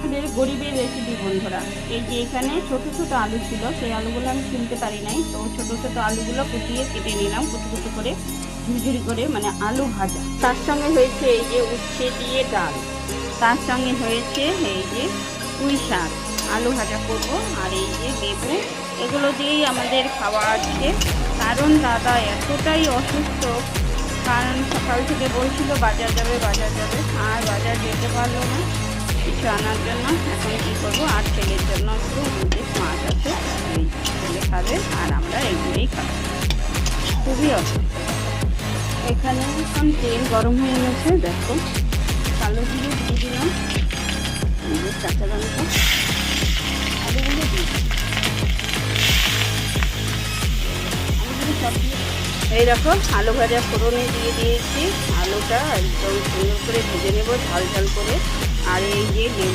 আসলে গরিবের রেসিপি বন্ধুরা। এই যে এখানে ছোট ছোট আলু ছিল, সেই আলুগুলো আমি কিনতে পারি নাই, তো ছোট ছোট আলুগুলো কুচিয়ে কেটে নিলাম কুচি কুচি করে, ঝুরঝুরি করে, মানে আলু ভাজা। তার সঙ্গে হয়েছে এই যে উচ্ছে দিয়ে ডাল, তার সঙ্গে হয়েছে এই যে পুঁই শাক, আলু ভাজা করব, আর এই যে লেবু। এগুলো দিয়েই আমাদের খাওয়া আজকে। কারণ দাদা এতটাই অসুস্থ, কারণ সকাল থেকে বলছিল বাজার যাবে বাজার যাবে, আর বাজার যেতে পারলো না কিছু আনার জন্য। এখন কী করবো, আর ছেলের জন্য একটু দুধের মাছ আছে, এই ছেলে খাবে আর আমরা এগুলোই খাবো। খুবই অসুস্থ। এখানে এখন তেল গরম হয়ে গেছে, দেখো কালো জিরে দিয়ে দিলাম, কাঁচা লঙ্কা, আলুগুলো দিয়ে এই দেখো আলু ভাজা ফোড়নে দিয়ে দিয়েছি। আলুটা একদম সুন্দর করে ভেজে নেবো ঝাল ঝাল করে। আর এই যে লেবু